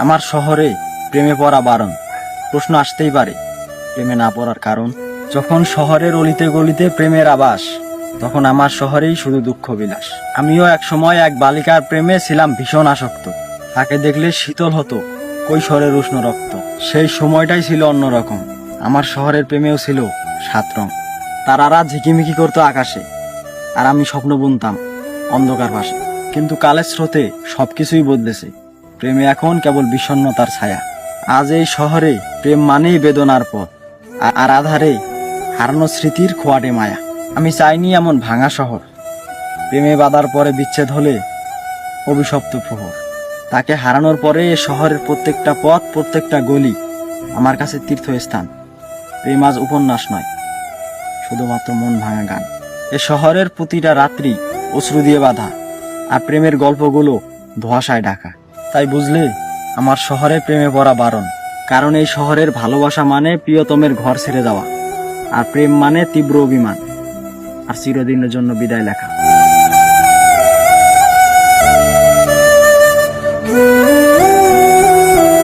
আমার শহরে প্রেমে পড়া বারণ। প্রশ্ন আসতেই পারে, প্রেমে না পড়ার কারণ? যখন শহরের অলিতে গলিতে প্রেমের আবাস, তখন আমার শহরেই শুধু দুঃখ বিলাস। আমিও এক সময় এক বালিকার প্রেমে ছিলাম ভীষণ আসক্ত। তাকে দেখলে শীতল হতো কৈশোরের উষ্ণ রক্ত। সেই সময়টাই ছিল অন্যরকম। আমার শহরের প্রেমেও ছিল 7 রং। তারারা ঝিকিমিকি করতো আকাশে, আর আমি স্বপ্ন বুনতাম অন্ধকার পাশে। কিন্তু কালের স্রোতে সবকিছুই বদলেছে। প্রেমে এখন কেবল বিষণ্ণতার ছায়া। আজ এই শহরে প্রেম মানেই বেদনার পথ, আর আধারে হারানো স্মৃতির খোয়াটে মায়া। আমি চাইনি এমন ভাঙা শহর, প্রেমে বাঁধার পরে বিচ্ছেদ হলে অভিশপ্ত প্রহর। তাকে হারানোর পরে এ শহরের প্রত্যেকটা পথ, প্রত্যেকটা গলি আমার কাছে তীর্থস্থান। প্রেম আজ উপন্যাস নয়, শুধুমাত্র মন ভাঙা গান। এ শহরের প্রতিটা রাত্রি অশ্রু দিয়ে বাঁধা, আর প্রেমের গল্পগুলো ধোঁয়াশায় ঢাকা। তাই বুঝলে, আমার শহরে প্রেমে পড়া বারণ। কারণ এই শহরের ভালোবাসা মানে প্রিয়তমের ঘর ছেড়ে যাওয়া, আর প্রেম মানে তীব্র অভিমান, আর চিরদিনের জন্য বিদায় লেখা।